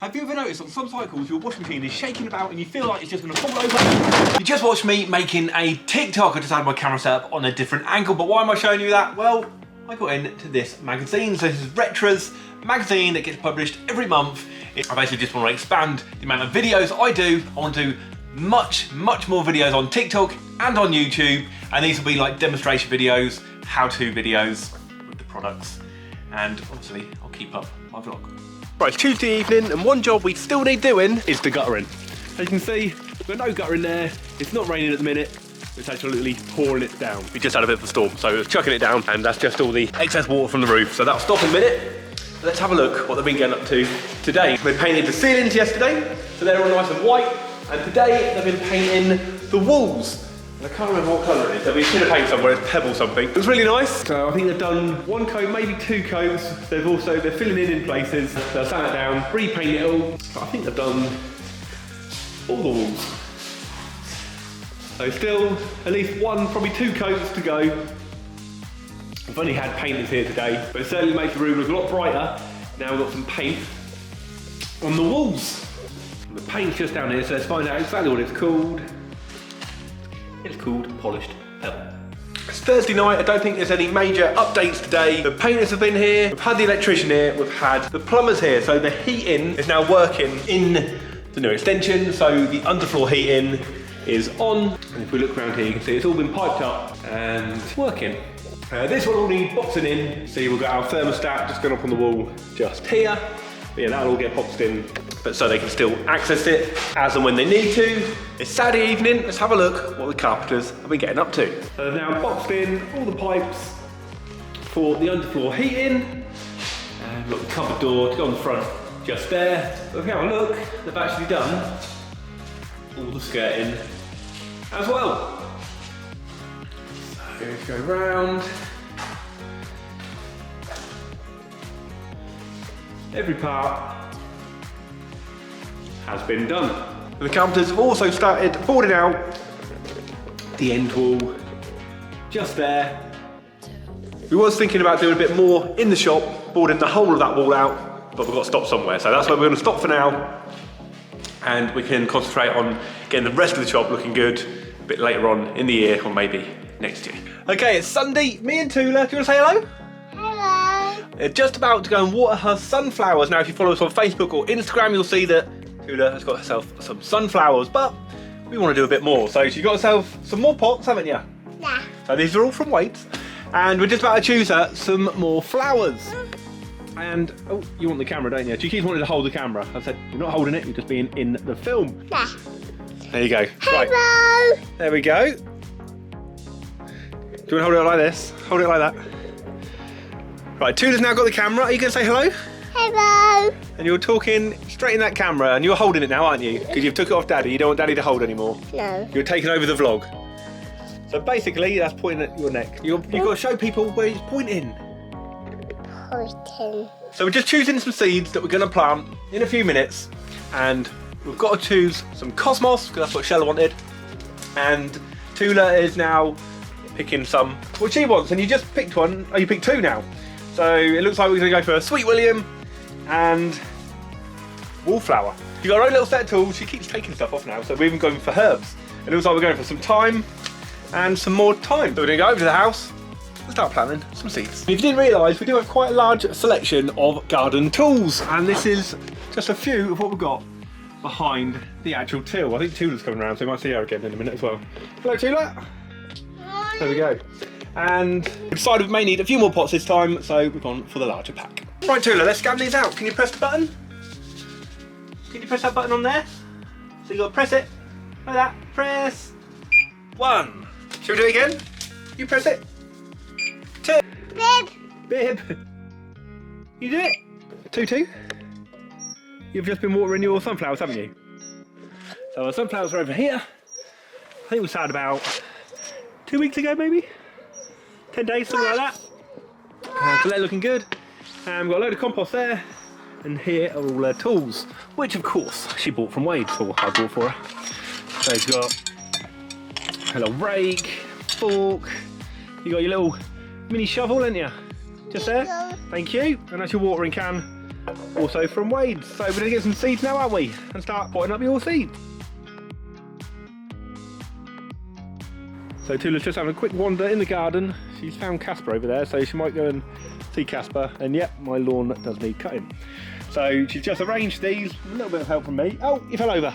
Have you ever noticed on some cycles your washing machine is shaking about and you feel like it's just going to fall over? You just watched me making a TikTok. I just had my camera set up on a different angle, but why am I showing you that? Well, I got into this magazine. So this is Retra's magazine that gets published every month. I basically just want to expand the amount of videos I do. I want to do much more videos on TikTok and on YouTube, and these will be like demonstration videos, how-to videos with the products, and obviously I'll keep up my vlog. Right, it's Tuesday evening, and one job we still need doing is the guttering. As you can see, we've got no gutter in there. It's not raining at the minute. It's absolutely pouring it down. We just had a bit of a storm, so we're chucking it down, and that's just all the excess water from the roof. So that'll stop in a minute. Let's have a look what they've been getting up to today. They painted the ceilings yesterday, so they're all nice and white. And today they've been painting the walls. And I can't remember what colour it is. There'll be a tin of paint somewhere, it's pebble something. It was really nice. So I think they've done one coat, maybe two coats. They're filling in places. They'll sand it down, repaint it all. But I think they've done all the walls. So still at least one, probably two coats to go. I've only had painters here today, but it certainly makes the room look a lot brighter. Now we've got some paint on the walls. And the paint's just down here, so let's find out exactly what it's called. It's called Polished Pebble. It's Thursday night, I don't think there's any major updates today. The painters have been here, we've had the electrician here, we've had the plumbers here, so the heating is now working in the new extension, so the underfloor heating is on. And if we look around here, you can see it's all been piped up and working. This one will need boxing in. See, we've got our thermostat just going up on the wall just here. But yeah, that'll all get boxed in, but so they can still access it as and when they need to. It's Saturday evening, let's have a look what the carpenters have been getting up to. So they've now boxed in all the pipes for the underfloor heating. And we've got the cupboard door to go on the front just there. But if you have a look, they've actually done all the skirting as well. So let's go round. Every part has been done. The carpenters have also started boarding out the end wall just there. We was thinking about doing a bit more in the shop, boarding the whole of that wall out, but we've got to stop somewhere. So that's where we're going to stop for now, and we can concentrate on getting the rest of the shop looking good a bit later on in the year, or maybe next year. Okay, it's Sunday. Me and Toullah, do you want to say hello? They're just about to go and water her sunflowers. Now, if you follow us on Facebook or Instagram, you'll see that Toullah has got herself some sunflowers, but we want to do a bit more. So she's got herself some more pots, haven't you? Yeah. So these are all from Wade's. And we're just about to choose her some more flowers. And, oh, you want the camera, don't you? She keeps wanting to hold the camera. I said, you're not holding it, you're just being in the film. Yeah. There you go. Hello. Right. There we go. Do you want to hold it like this? Hold it like that. Right, Toullah's now got the camera. Are you going to say hello? Hello. And you're talking straight in that camera, and you're holding it now, aren't you? Because you've took it off Daddy. You don't want Daddy to hold anymore. No. You're taking over the vlog. So basically, that's pointing at your neck. You've got to show people where it's pointing. Pointing. So we're just choosing some seeds that we're going to plant in a few minutes, and we've got to choose some cosmos, because that's what Shella wanted. And Toullah is now picking some what she wants, and you just picked one. Oh, you picked two now. So it looks like we're going to go for a Sweet William and wallflower. You've got our own little set of tools. She keeps taking stuff off now, so we're even going for herbs. It looks like we're going for some thyme and some more thyme. So we're going to go over to the house and start planting some seeds. If you didn't realise, we do have quite a large selection of garden tools, and this is just a few of what we've got behind the actual till. I think Toullah's coming around, so you might see her again in a minute as well. Hello, Toullah. There we go. And we decided we may need a few more pots this time, so we've gone for the larger pack. Right, Toullah, let's scan these out. Can you press the button? Can you press that button on there? So you got to press it like that. Press 1. Shall we do it again? You press it. 2. Bib. You do it. 2. You've just been watering your sunflowers, haven't you? So our sunflowers are over here. I think we started about 2 weeks ago, maybe? 10 days, something like that. So they're looking good. And we've got a load of compost there. And here are all her tools, which of course she bought from Wade, or I bought for her. So she's got a little rake, fork. You got your little mini shovel, haven't you? Just there. Thank you. And that's your watering can. also from Wade. So we're gonna get some seeds now, aren't we? And start potting up your seeds. So Toullah's just having a quick wander in the garden. She's found Casper over there, so she might go and see Casper. And yep, my lawn does need cutting. So she's just arranged these, a little bit of help from me. Oh, you fell over.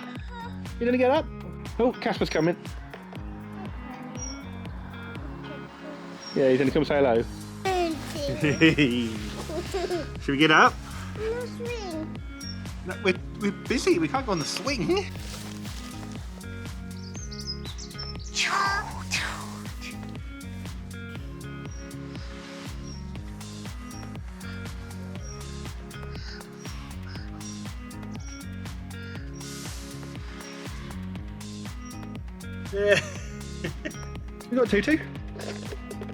You gonna get up? Oh, Casper's coming. Yeah, he's gonna come say hello. Should we get up? No swing. No, we're busy, we can't go on the swing. Yeah. You got Tutu?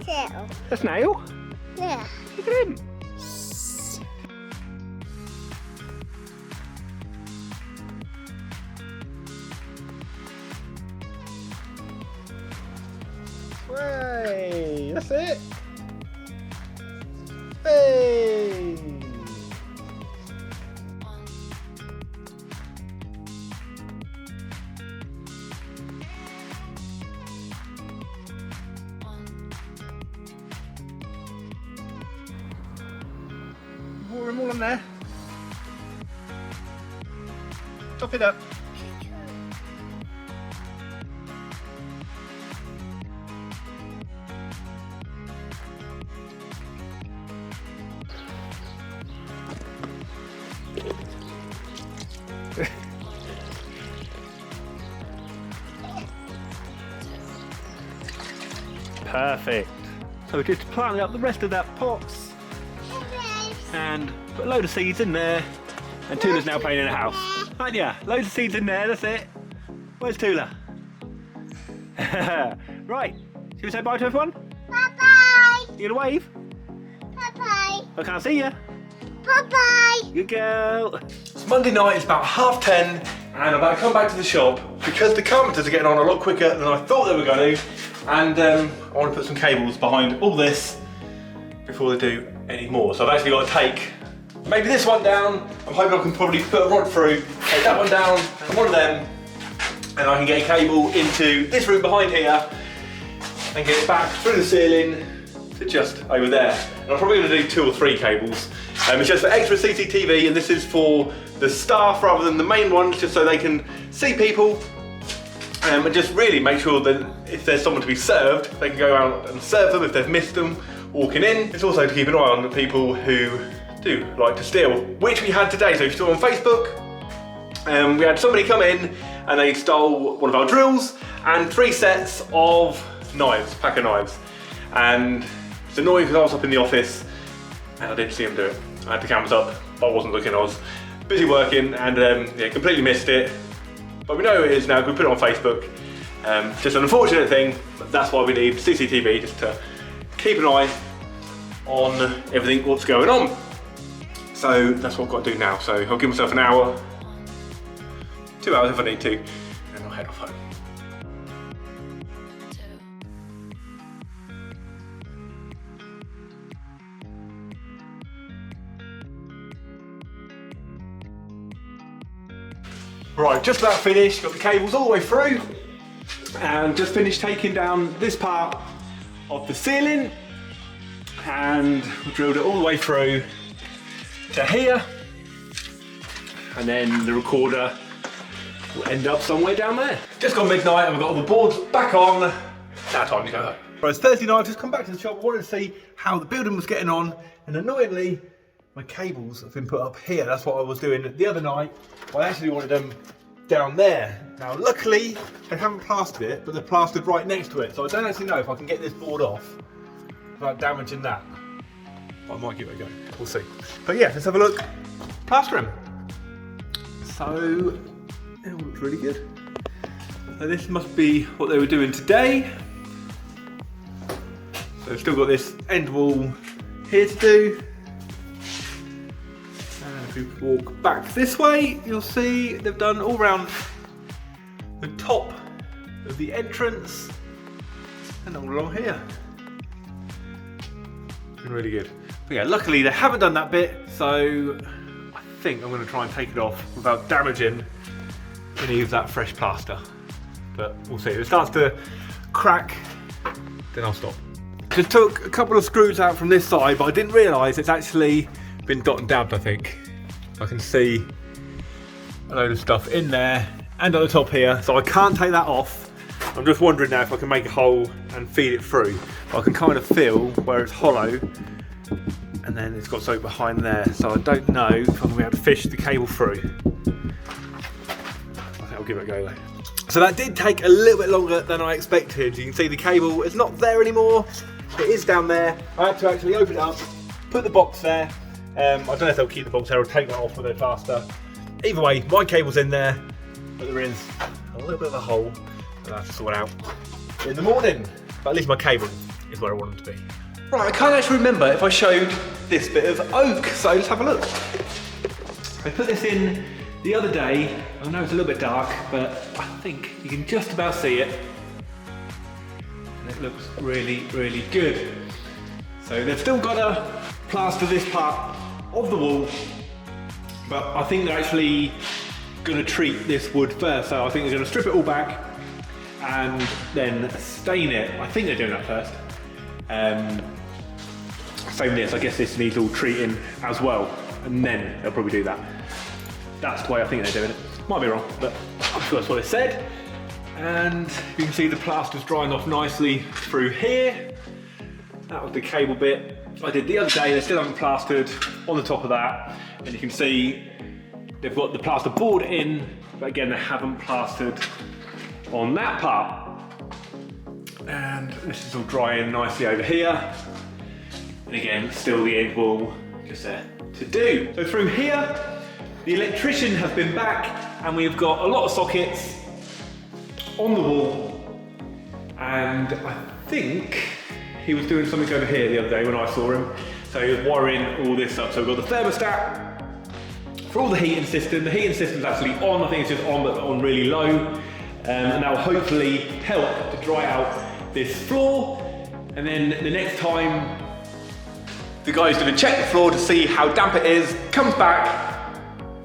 Tail. A snail? Yeah. Look at him. Way, that's it. Hey. Water them all in there. Top it up. Perfect. So we're just planting up the rest of that pots and put a load of seeds in there. And Toullah's now playing in the house. Aren't ya? Loads of seeds in there, that's it. Where's Toullah? Right, should we say bye to everyone? Bye-bye. You gonna wave? Bye-bye. I can't see you. Bye-bye. Good girl. It's Monday night, it's about 10:30, and I'm about to come back to the shop because the carpenters are getting on a lot quicker than I thought they were going to. And I want to put some cables behind all this before they do any more. So I've actually got to take maybe this one down. I'm hoping I can probably put a rod through, take that one down, and one of them, and I can get a cable into this room behind here and get it back through the ceiling to just over there. And I'm probably going to do 2 or 3 cables. It's just for extra CCTV, and this is for the staff rather than the main ones, just so they can see people. And just really make sure that if there's someone to be served, they can go out and serve them if they've missed them walking in. It's also to keep an eye on the people who do like to steal, which we had today. So if you saw on Facebook, we had somebody come in and they stole one of our drills and 3 sets of knives, pack of knives. And it's annoying because I was up in the office and I didn't see them do it. I had the cameras up, but I wasn't looking. I was busy working and yeah, completely missed it. But we know who it is now, we put it on Facebook. Just an unfortunate thing, but that's why we need CCTV, just to keep an eye on everything what's going on. So that's what I've got to do now. So I'll give myself an hour, 2 hours if I need to, and I'll head off home. Right, just about finished, got the cables all the way through, and just finished taking down this part of the ceiling, and we drilled it all the way through to here, and then the recorder will end up somewhere down there. Just gone midnight and we've got all the boards back on. Now time to go home. Right, it's Thursday night, I've just come back to the shop. I wanted to see how the building was getting on, and annoyingly, my cables have been put up here. That's what I was doing the other night. I actually wanted them down there. Now luckily, they haven't plastered it, but they're plastered right next to it. So I don't actually know if I can get this board off without damaging that. But I might give it a go, we'll see. But yeah, let's have a look. Plastering. So, it all looks really good. So this must be what they were doing today. So they've still got this end wall here to do. If we walk back this way, you'll see they've done all round the top of the entrance and all along here. Been really good. But yeah, luckily they haven't done that bit, so I think I'm going to try and take it off without damaging any of that fresh plaster. But we'll see. If it starts to crack, then I'll stop. Just took a couple of screws out from this side, but I didn't realise it's actually been dot and dabbed, I think. I can see a load of stuff in there and on the top here, so I can't take that off. I'm just wondering now if I can make a hole and feed it through. I can kind of feel where it's hollow, and then it's got something behind there, so I don't know if I'm going to be able to fish the cable through. I think I'll give it a go though. So that did take a little bit longer than I expected. You can see the cable is not there anymore. It is down there. I had to actually open it up, put the box there. I don't know if they'll keep the box there or take that off with their plaster. Either way, my cable's in there, but there is a little bit of a hole that I have to sort out in the morning. But at least my cable is where I want it to be. Right, I can't actually remember if I showed this bit of oak, so let's have a look. I put this in the other day. I know it's a little bit dark, but I think you can just about see it. And it looks really, really good. So they've still got to plaster this part of the wall, but I think they're actually going to treat this wood first. So I think they're going to strip it all back and then stain it. I think they're doing that first. Same this, I guess this needs all treating as well, and then they'll probably do that. That's the way I think they're doing it. Might be wrong, but I'm sure that's what it said. And you can see the plaster's drying off nicely through here. That was the cable bit I did the other day. They still haven't plastered on the top of that. And you can see they've got the plaster board in, but again, they haven't plastered on that part. And this is all drying nicely over here. And again, still the end wall just there to do. So through here, the electrician has been back and we've got a lot of sockets on the wall. And I think he was doing something over here the other day when I saw him. So he was wiring all this up. So we've got the thermostat for all the heating system. The heating system's actually on. I think it's just on, but on really low. And that will hopefully help to dry out this floor. And then the next time the guy's going to check the floor to see how damp it is, comes back,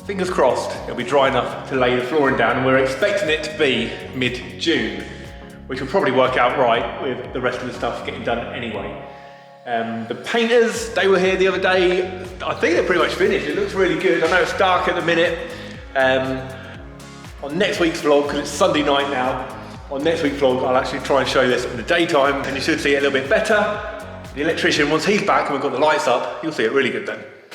fingers crossed, it'll be dry enough to lay the flooring down. And we're expecting it to be mid-June, which will probably work out right with the rest of the stuff getting done anyway. The painters, they were here the other day. I think they're pretty much finished. It looks really good. I know it's dark at the minute. On next week's vlog, because it's Sunday night now, on next week's vlog, I'll actually try and show this in the daytime, and you should see it a little bit better. The electrician, once he's back and we've got the lights up, you'll see it really good then.